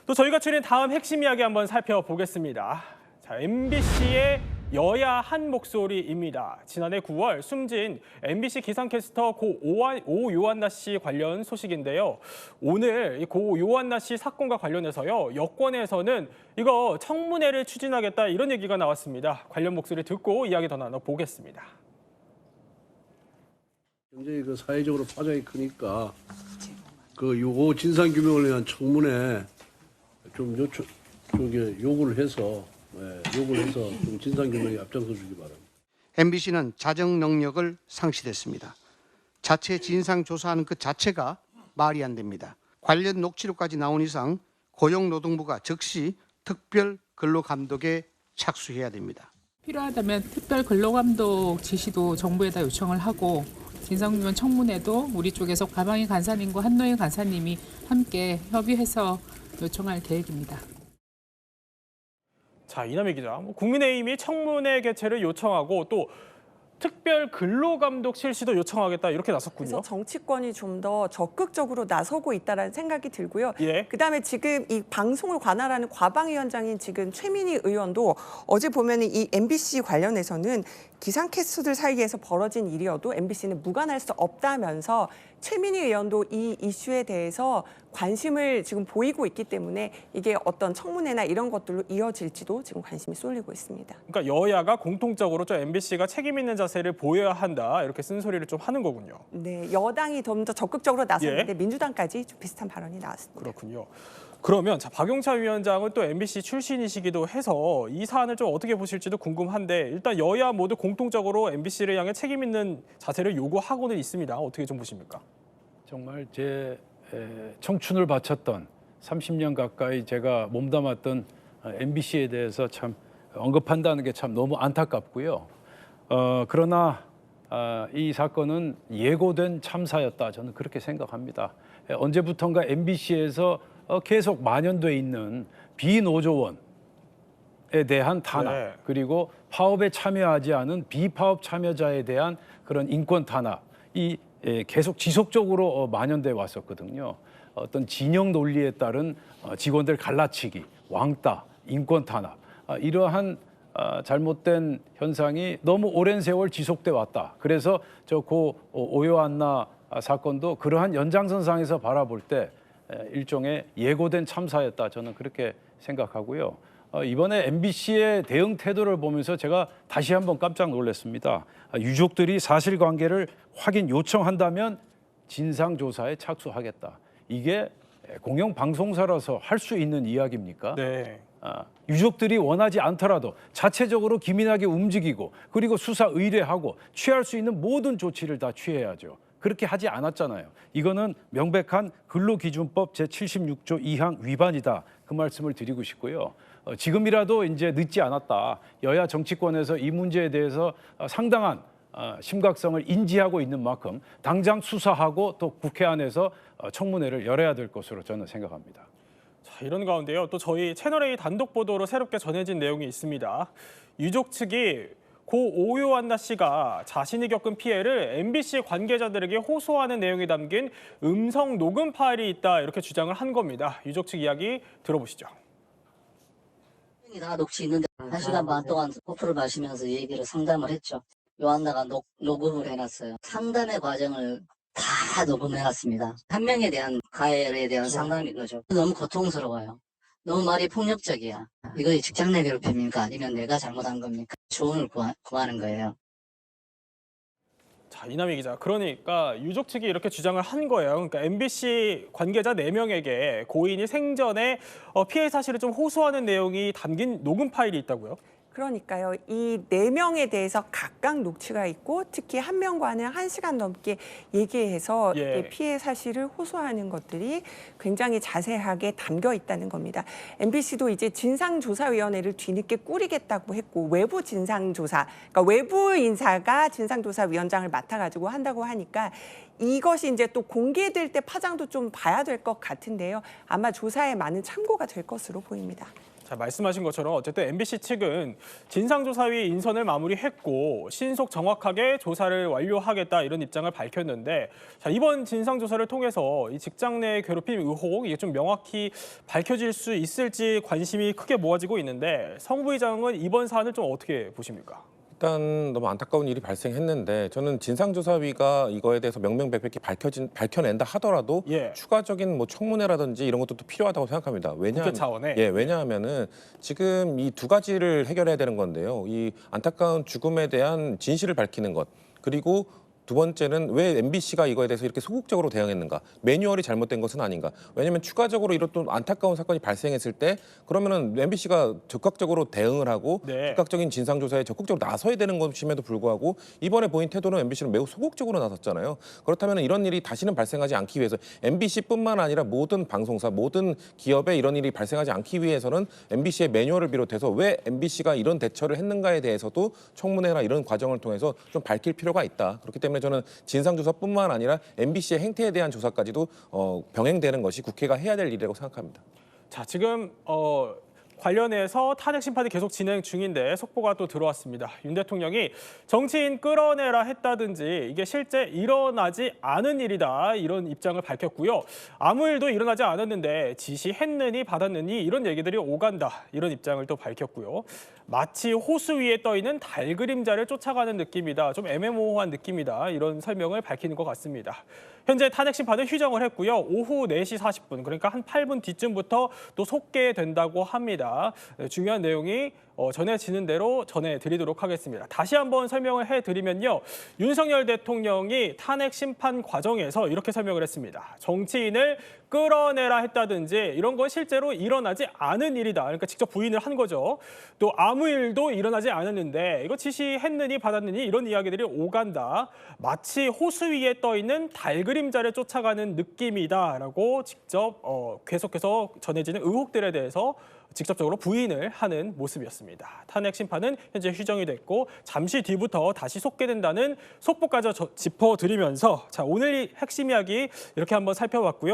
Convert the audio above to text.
또 저희가 추린 다음 핵심 이야기 한번 살펴보겠습니다. 자, MBC의 여야 한 목소리입니다. 지난해 9월 숨진 MBC 기상캐스터 고 오요한나 씨 관련 소식인데요. 오늘 이 고 요한나 씨 사건과 관련해서요. 여권에서는 이거 청문회를 추진하겠다 이런 얘기가 나왔습니다. 관련 목소리 듣고 이야기 더 나눠보겠습니다. 굉장히 사회적으로 파장이 크니까 요거 진상 규명을 위한 청문회 좀 요구를 해서 좀 진상 규명에 앞장서 주기 바랍니다. MBC는 자정 능력을 상실했습니다. 자체 진상 조사하는 그 자체가 말이 안 됩니다. 관련 녹취록까지 나온 이상 고용노동부가 즉시 특별 근로감독에 착수해야 됩니다. 필요하다면 특별 근로감독 지시도 정부에다 요청을 하고 진상규명 청문회도 우리 쪽에서 가방희 간사님과 한노희 간사님이 함께 협의해서 요청할 계획입니다. 자, 이남희 기자, 국민의힘이 청문회 개최를 요청하고 또 특별 근로감독 실시도 요청하겠다 이렇게 나섰군요. 그래서 정치권이 좀 더 적극적으로 나서고 있다는 생각이 들고요. 예. 그다음에 지금 이 방송을 관할하는 과방위원장인 지금 최민희 의원도 어제 보면 이 MBC 관련해서는 기상캐스터들 사이에서 벌어진 일이어도 MBC는 무관할 수 없다면서 최민희 의원도 이 이슈에 대해서 관심을 지금 보이고 있기 때문에 이게 어떤 청문회나 이런 것들로 이어질지도 지금 관심이 쏠리고 있습니다. 그러니까 여야가 공통적으로 좀 MBC가 책임 있는 자세를 보여야 한다 이렇게 쓴소리를 좀 하는 거군요. 네, 여당이 좀 더 적극적으로 나섰는데 예. 민주당까지 좀 비슷한 발언이 나왔습니다. 그렇군요. 그러면 박용차 위원장은 또 MBC 출신이시기도 해서 이 사안을 좀 어떻게 보실지도 궁금한데 일단 여야 모두 공통적으로 MBC를 향해 책임 있는 자세를 요구하고는 있습니다. 어떻게 좀 보십니까? 정말 제 청춘을 바쳤던 30년 가까이 제가 몸담았던 MBC에 대해서 참 언급한다는 게 참 너무 안타깝고요. 그러나 이 사건은 예고된 참사였다. 저는 그렇게 생각합니다. 언제부턴가 MBC에서 계속 만연돼 있는 비노조원에 대한 탄압, 네. 그리고 파업에 참여하지 않은 비파업 참여자에 대한 그런 인권 탄압이 계속 지속적으로 만연돼 왔었거든요. 어떤 진영 논리에 따른 직원들 갈라치기, 왕따, 인권 탄압, 이러한 잘못된 현상이 너무 오랜 세월 지속돼 왔다. 그래서 고 오요한나 사건도 그러한 연장선상에서 바라볼 때 일종의 예고된 참사였다. 저는 그렇게 생각하고요. 이번에 MBC의 대응 태도를 보면서 제가 다시 한번 깜짝 놀랐습니다. 유족들이 사실관계를 확인 요청한다면 진상조사에 착수하겠다. 이게 공영방송사라서 할 수 있는 이야기입니까? 네. 유족들이 원하지 않더라도 자체적으로 기민하게 움직이고 그리고 수사 의뢰하고 취할 수 있는 모든 조치를 다 취해야죠. 그렇게 하지 않았잖아요. 이거는 명백한 근로기준법 제76조 2항 위반이다. 그 말씀을 드리고 싶고요. 지금이라도 이제 늦지 않았다. 여야 정치권에서 이 문제에 대해서 상당한 심각성을 인지하고 있는 만큼 당장 수사하고 또 국회 안에서 청문회를 열어야 될 것으로 저는 생각합니다. 자, 이런 가운데요. 또 저희 채널A 단독 보도로 새롭게 전해진 내용이 있습니다. 유족 측이 고 오요한나 씨가 자신이 겪은 피해를 MBC 관계자들에게 호소하는 내용이 담긴 음성 녹음 파일이 있다 이렇게 주장을 한 겁니다. 유족 측 이야기 들어보시죠. 다 녹취 있는데 1시간 반 동안 코프를 마시면서 얘기를 상담을 했죠. 요한나가 녹음을 해놨어요. 상담의 과정을 다 녹음해놨습니다. 한 명에 대한 가해에 대한 상담인 거죠. 너무 고통스러워요. 너무 말이 폭력적이야. 이거 직장 내 괴롭힘입니까? 아니면 내가 잘못한 겁니까? 조언을 구하는 거예요. 자, 이남희 기자. 그러니까 유족 측이 이렇게 주장을 한 거예요. 그러니까 MBC 관계자 4명에게 고인이 생전에 피해 사실을 좀 호소하는 내용이 담긴 녹음 파일이 있다고요? 그러니까요. 이 4명에 대해서 각각 녹취가 있고 특히 한 명과는 1시간 넘게 얘기해서 예. 피해 사실을 호소하는 것들이 굉장히 자세하게 담겨 있다는 겁니다. MBC도 이제 진상조사위원회를 뒤늦게 꾸리겠다고 했고 외부 진상조사, 그러니까 외부 인사가 진상조사위원장을 맡아가지고 한다고 하니까 이것이 이제 또 공개될 때 파장도 좀 봐야 될 것 같은데요. 아마 조사에 많은 참고가 될 것으로 보입니다. 자, 말씀하신 것처럼 어쨌든 MBC 측은 진상조사위 인선을 마무리했고 신속 정확하게 조사를 완료하겠다 이런 입장을 밝혔는데 자, 이번 진상조사를 통해서 이 직장 내 괴롭힘 의혹 이게 좀 명확히 밝혀질 수 있을지 관심이 크게 모아지고 있는데 성 부의장은 이번 사안을 좀 어떻게 보십니까? 일단 너무 안타까운 일이 발생했는데 저는 진상조사위가 이거에 대해서 명명백백히 밝혀낸다 하더라도 예. 추가적인 뭐 청문회라든지 이런 것도 또 필요하다고 생각합니다. 국회 차원에? 왜냐하면은 지금 이 두 가지를 해결해야 되는 건데요. 이 안타까운 죽음에 대한 진실을 밝히는 것 그리고 두 번째는 왜 MBC가 이거에 대해서 이렇게 소극적으로 대응했는가? 매뉴얼이 잘못된 것은 아닌가? 왜냐하면 추가적으로 이런 또 안타까운 사건이 발생했을 때 그러면은 MBC가 적극적으로 대응을 하고 네. 즉각적인 진상조사에 적극적으로 나서야 되는 것임에도 불구하고 이번에 보인 태도는 MBC는 매우 소극적으로 나섰잖아요. 그렇다면 이런 일이 다시는 발생하지 않기 위해서 MBC뿐만 아니라 모든 방송사, 모든 기업에 이런 일이 발생하지 않기 위해서는 MBC의 매뉴얼을 비롯해서 왜 MBC가 이런 대처를 했는가에 대해서도 청문회나 이런 과정을 통해서 좀 밝힐 필요가 있다. 그렇기 때문에 저는 진상조사뿐만 아니라 MBC의 행태에 대한 조사까지도 병행되는 것이 국회가 해야 될 일이라고 생각합니다. 자, 지금 관련해서 탄핵 심판이 계속 진행 중인데 속보가 또 들어왔습니다. 윤 대통령이 정치인 끌어내라 했다든지 이게 실제 일어나지 않은 일이다 이런 입장을 밝혔고요. 아무 일도 일어나지 않았는데 지시했느니 받았느니 이런 얘기들이 오간다 이런 입장을 또 밝혔고요. 마치 호수 위에 떠 있는 달 그림자를 쫓아가는 느낌이다. 좀 애매모호한 느낌이다. 이런 설명을 밝히는 것 같습니다. 현재 탄핵 심판은 휴정을 했고요. 오후 4시 40분, 그러니까 한 8분 뒤쯤부터 또 속개된다고 합니다. 중요한 내용이 전해지는 대로 전해드리도록 하겠습니다. 다시 한번 설명을 해드리면요. 윤석열 대통령이 탄핵 심판 과정에서 이렇게 설명을 했습니다. 정치인을 끌어내라 했다든지 이런 건 실제로 일어나지 않은 일이다. 그러니까 직접 부인을 한 거죠. 또 아무 일도 일어나지 않았는데 이거 지시했느니 받았느니 이런 이야기들이 오간다. 마치 호수 위에 떠 있는 달 그림자를 쫓아가는 느낌이다라고 직접 계속해서 전해지는 의혹들에 대해서 직접적으로 부인을 하는 모습이었습니다. 탄핵 심판은 현재 휴정이 됐고 잠시 뒤부터 다시 속개된다는 속보까지 짚어드리면서 자, 오늘 이 핵심 이야기 이렇게 한번 살펴봤고요.